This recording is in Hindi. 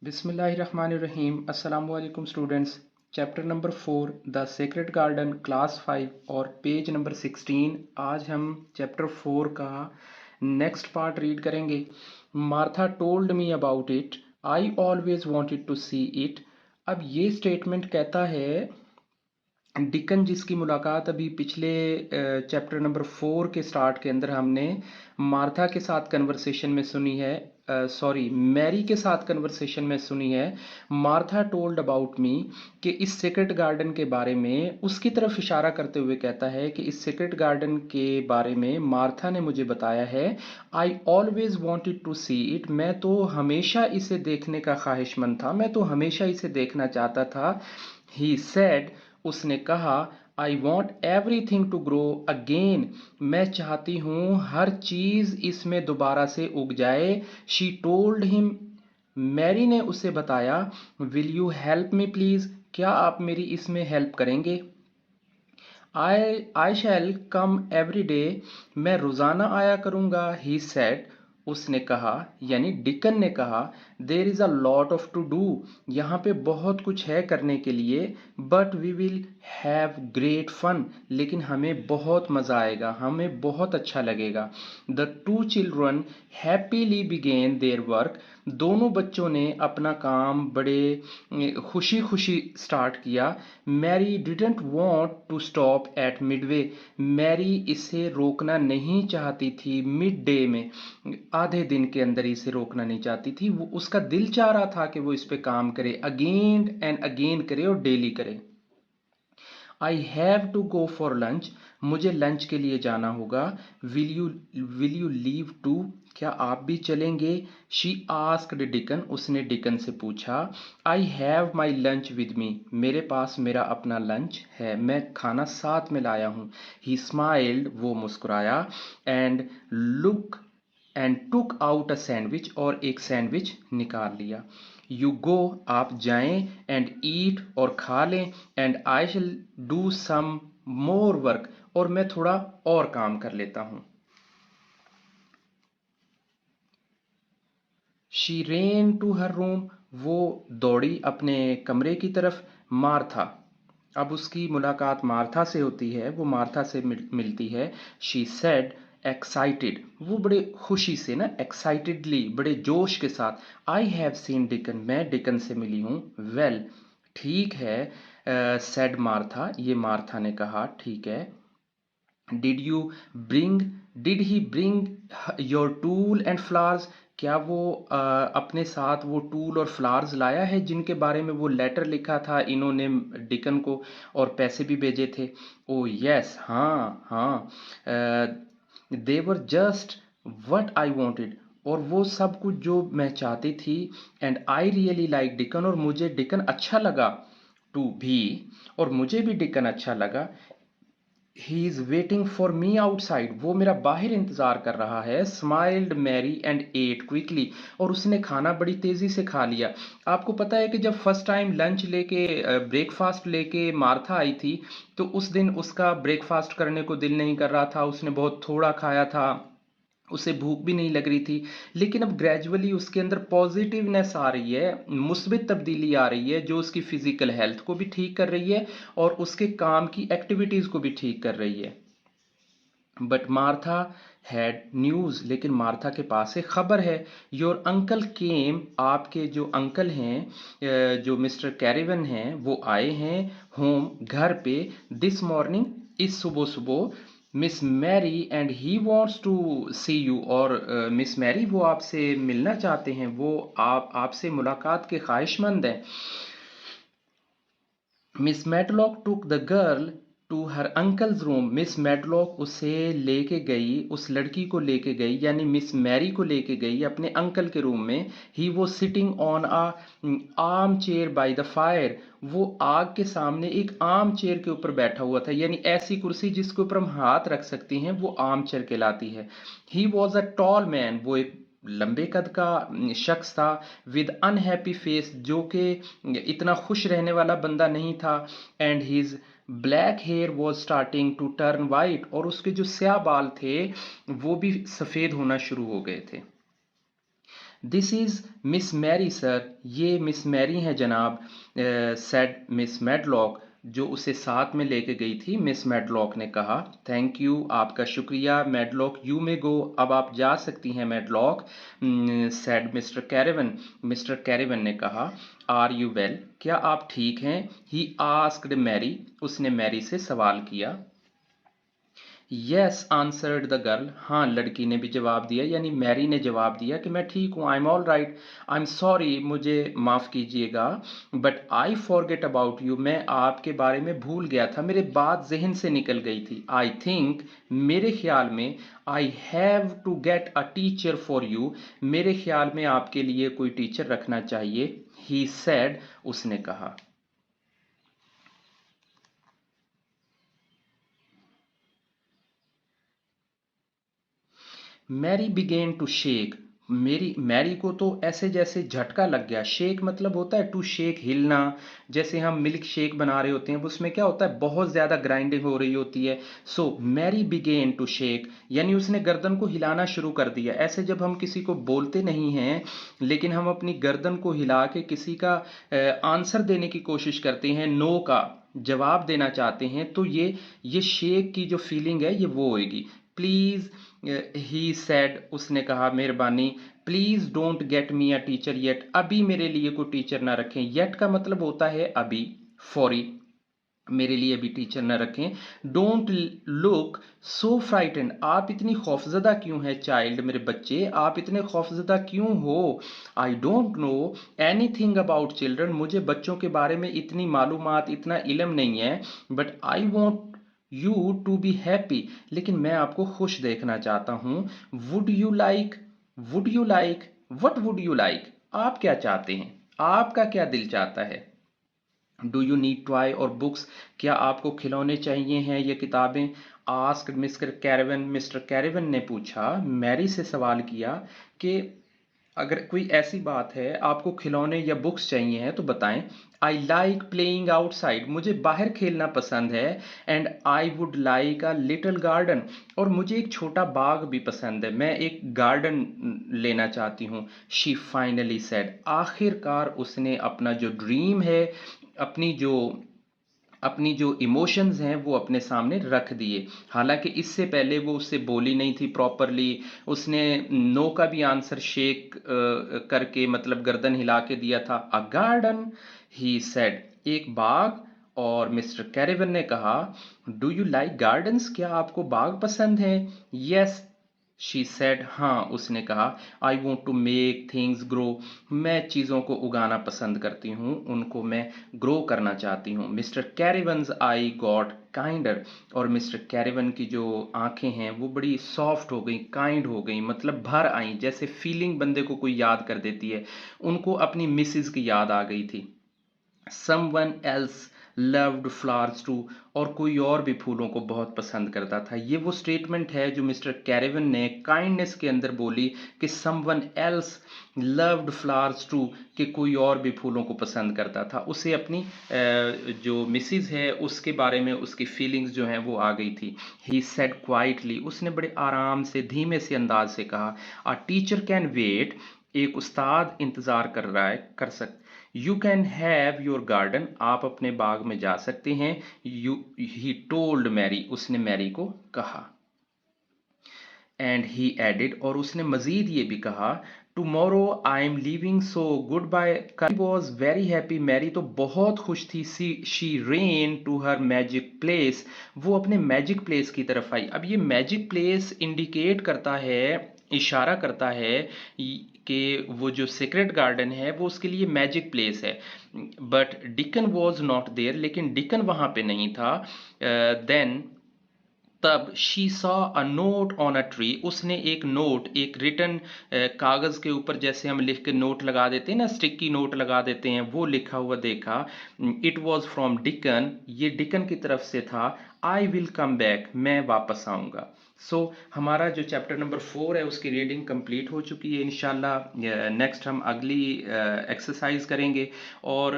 बिस्मिल्लाहिर्रहमानिर्रहीम। अस्सलामु अलैकुम students. Chapter number 4 the secret garden class 5 और पेज नंबर 16। आज हम चैप्टर 4 का नेक्स्ट पार्ट रीड करेंगे। Martha told me about it, I always wanted to see it. अब ये स्टेटमेंट कहता है, डिकन जिसकी मुलाकात अभी पिछले चैप्टर नंबर 4 के स्टार्ट के अंदर हमने मार्था के साथ कन्वर्सेशन में सुनी है, मैरी के साथ कन्वर्सेशन में सुनी है। मार्था टोल्ड अबाउट मी कि इस सीक्रेट गार्डन के बारे में उसकी तरफ इशारा करते हुए कहता है कि इस सीक्रेट गार्डन के बारे में मार्था ने मुझे बताया है। I always wanted to see it, मैं तो हमेशा इसे देखने का ख्वाहिशमंद था, मैं तो हमेशा इसे देखना चाहता था। ही सेड, उसने कहा, I want everything to grow again, मैं चाहती हूँ हर चीज़ इसमें दोबारा से उग जाए। शी टोल्ड हिम, मैरी ने उसे बताया, will you help me please, क्या आप मेरी इसमें हेल्प करेंगे। आई शैल कम एवरी डे, मैं रोज़ाना आया करूँगा। ही सेड, उसने कहा यानी डिकन ने कहा, there is a lot of to do, यहाँ पे बहुत कुछ है करने के लिए। But we will have great fun, लेकिन हमें बहुत मज़ा आएगा, हमें बहुत अच्छा लगेगा। The two children happily began their work, दोनों बच्चों ने अपना काम बड़े खुशी खुशी स्टार्ट किया। Mary didn't want to stop at midway, Mary इसे रोकना नहीं चाहती थी मिड डे में, आधे दिन के अंदर इसे रोकना नहीं चाहती थी। वो उसका दिल चाह रहा था कि वो इस पे काम करे, अगेन एंड अगेन करे और डेली करे। I have to go for lunch, मुझे लंच के लिए जाना होगा। विल यू लीव टू, क्या आप भी चलेंगे। शी आस्क्ड डिकन, उसने डिकन से पूछा। I have my lunch with me, मेरे पास मेरा अपना लंच है, मैं खाना साथ में लाया हूँ। ही स्माइल्ड, वो मुस्कुराया। And look and took out a sandwich, और एक सैंडविच निकाल लिया। यू गो, आप जाएं, एंड ईट, और खा लें। And I shall do some more work, और मैं थोड़ा और काम कर लेता हूँ। She ran to her room, वो दौड़ी अपने कमरे की तरफ। मार्था, अब उसकी मुलाकात मार्था से होती है, वो मार्था से मिलती है। शी सेड एक्साइटेड, वो बड़े खुशी से ना, एक्साइटेडली, बड़े जोश के साथ। आई हैव सीन डिकन, मैं डिकन से मिली हूँ। वेल, ठीक है। सेड मार्था, ये मार्था ने कहा, ठीक है। Did you bring, did he bring your tool and flowers, क्या वो अपने साथ वो टूल और फ्लावर्स लाया है जिनके बारे में वो लेटर लिखा था इन्होंने डिकन को, और पैसे भी भेजे थे। ओ यस, हाँ हाँ। They were just what I wanted, और वो सब कुछ जो मैं चाहती थी। And I really like Dickon, और मुझे डिकन अच्छा लगा। टू भी, और मुझे भी डिकन अच्छा लगा। He is waiting for me outside, वो मेरा बाहर इंतजार कर रहा है। Smiled Mary and ate quickly, और उसने खाना बड़ी तेजी से खा लिया। आपको पता है कि जब फर्स्ट टाइम लंच लेके ब्रेकफास्ट लेके मार्था आई थी, तो उस दिन उसका ब्रेकफास्ट करने को दिल नहीं कर रहा था, उसने बहुत थोड़ा खाया था, उसे भूख भी नहीं लग रही थी। लेकिन अब ग्रेजुअली उसके अंदर पॉजिटिवनेस आ रही है, मुस्बित तब्दीली आ रही है, जो उसकी फिजिकल हेल्थ को भी ठीक कर रही है और उसके काम की एक्टिविटीज़ को भी ठीक कर रही है। बट मार्था हैड न्यूज़, लेकिन मार्था के पास एक खबर है। योर अंकल केम, आपके जो अंकल हैं, जो मिस्टर कैरिवन हैं, वो आए हैं होम, घर पे। दिस मॉर्निंग, इस सुबह सुबह। Miss Mary and he wants to see you, और मिस मैरी वो आपसे मिलना चाहते हैं, वो आपसे मुलाकात के ख्वाहिशमंद हैं। Miss Medlock took the girl to her uncle's room, Miss Medlock उसे लेके गई, उस लड़की को लेके गई, यानी मिस मैरी को लेके गई अपने अंकल के रूम में। ही वो sitting on a arm chair by the fire, वो आग के सामने एक आर्म चेयर के ऊपर बैठा हुआ था, यानी ऐसी कुर्सी जिसके ऊपर हम हाथ रख सकते हैं, वो आर्म चेयर कहलाती है। He was a tall man, वो एक लंबे कद का शख्स था। विद अनहैप्पी फेस, जो कि इतना खुश रहने वाला बंदा नहीं था। And his black hair was starting to turn white, और उसके जो स्याह बाल थे वो भी सफ़ेद होना शुरू हो गए थे। This is Miss Mary sir, ये मिस मैरी हैं जनाब, सेड मिस मेडलॉक, जो उसे साथ में लेके गई थी। मिस मेडलॉक ने कहा, थैंक यू, आपका शुक्रिया मेडलॉक, यू मे गो, अब आप जा सकती हैं Medlock. Said Mister Craven, mister Craven ने कहा, आर यू वेल, क्या आप ठीक हैं? ही आस्क्ड मैरी, उसने मैरी से सवाल किया। यस आंसर्ड द गर्ल, हाँ लड़की ने भी जवाब दिया, यानी मैरी ने जवाब दिया कि मैं ठीक हूँ, I am all right, I am sorry, मुझे माफ़ कीजिएगा, but I forget about you, मैं आपके बारे में भूल गया था, मेरे बात जहन से निकल गई थी। आई थिंक, मेरे ख्याल में, I have to get a teacher for you, मेरे ख्याल में आपके लिए कोई टीचर रखना चाहिए। ही सेड, उसने कहा। मैरी बिगेन टू शेक, मेरी मैरी को तो ऐसे जैसे झटका लग गया। शेक मतलब होता है टू शेक, हिलना। जैसे हम मिल्क शेक बना रहे होते हैं, उसमें क्या होता है, बहुत ज़्यादा ग्राइंडिंग हो रही होती है। सो मैरी बिगेन टू शेक, यानी उसने गर्दन को हिलाना शुरू कर दिया। ऐसे जब हम किसी को बोलते नहीं हैं, लेकिन हम अपनी गर्दन को हिला के किसी का आंसर देने की कोशिश करते हैं, नो का जवाब देना चाहते हैं, तो ये शेक की जो फीलिंग है ये वो होएगी। प्लीज़, ही सेड, उसने कहा, मेहरबानी, please don't get me a teacher yet, अभी मेरे लिए कोई टीचर ना रखें। येट का मतलब होता है अभी, फौरी, मेरे लिए भी टीचर न रखें। डोंट लुक सो फ्राइटेंड, आप इतनी खौफजदा क्यों हैं? चाइल्ड, मेरे बच्चे, आप इतने खौफजदा क्यों हो? I don't know any thing about children, मुझे बच्चों के बारे में इतनी मालूमात, इतना इल्म नहीं है। But I want you to be happy, लेकिन मैं आपको खुश देखना चाहता हूँ। Would you like, would you like, what would you like, आप क्या चाहते हैं? आपका क्या दिल चाहता है? डू यू नीड टॉय और बुक्स, क्या आपको खिलौने चाहिए हैं या किताबें? Asked Mr Craven, mister Craven ने पूछा, मैरी से सवाल किया कि अगर कोई ऐसी बात है, आपको खिलौने या बुक्स चाहिए हैं तो बताएं। आई लाइक प्लेइंग आउटसाइड, मुझे बाहर खेलना पसंद है। And I would like a little garden, और मुझे एक छोटा बाग भी पसंद है, मैं एक गार्डन लेना चाहती हूँ। शी फाइनली सेड, आखिरकार उसने अपना जो ड्रीम है, अपनी जो अपनी जो इमोशंस हैं वो अपने सामने रख दिए। हालांकि इससे पहले वो उससे बोली नहीं थी प्रॉपरली, उसने नो का भी आंसर शेक करके, मतलब गर्दन हिला के दिया था। अ गार्डन, ही सेड, एक बाग। और मिस्टर कैरेवन ने कहा, डू यू लाइक गार्डन्स, क्या आपको बाग पसंद है? यस, शी सेड, हाँ उसने कहा। I want to make things grow, मैं चीज़ों को उगाना पसंद करती हूँ, उनको मैं ग्रो करना चाहती हूँ। मिस्टर कैरेवन्स आई गॉट काइंडर, और मिस्टर कैरेवन की जो आंखें हैं वो बड़ी सॉफ्ट हो गई, काइंड हो गई, मतलब भर आई, जैसे फीलिंग बंदे को कोई याद कर देती है। उनको अपनी मिसेज की याद आ गई थी। Someone else loved flowers too, और कोई और भी फूलों को बहुत पसंद करता था। ये वो स्टेटमेंट है जो मिस्टर कैरेवन ने काइंडनेस के अंदर बोली कि someone else loved flowers too, कि कोई और भी फूलों को पसंद करता था। उसे अपनी जो मिसिज है उसके बारे में उसकी फीलिंग्स जो हैं वो आ गई थी। ही सेड क्वाइटली, उसने बड़े आराम से, धीमे से अंदाज से कहा, अ टीचर कैन वेट, एक उस्ताद इंतज़ार कर रहा है, कर सकते। You can have your garden, आप अपने बाग में जा सकते हैं। यू, ही टोल्ड मैरी, उसने मैरी को कहा। एंड ही एडिड, और उसने मजीद ये भी कहा, tomorrow I am leaving, so goodbye. Was very happy, Mary तो बहुत खुश थी। She ran to her magic place, वो अपने मैजिक प्लेस की तरफ आई। अब ये मैजिक प्लेस इंडिकेट करता है, इशारा करता है कि वो जो सीक्रेट गार्डन है वो उसके लिए मैजिक प्लेस है। But Dickon was not there, लेकिन डिकन वहाँ पे नहीं था। देन तब she saw a note on a tree, उसने एक नोट, एक रिटन कागज़ के ऊपर जैसे हम लिख के नोट लगा देते हैं ना, स्टिकी नोट लगा देते हैं, वो लिखा हुआ देखा। इट वॉज फ्रॉम डिकन, ये डिकन की तरफ से था। आई विल कम बैक, मैं वापस आऊँगा। सो हमारा जो चैप्टर नंबर 4 है उसकी रीडिंग कंप्लीट हो चुकी है। इंशाल्लाह नेक्स्ट हम अगली एक्सरसाइज करेंगे। और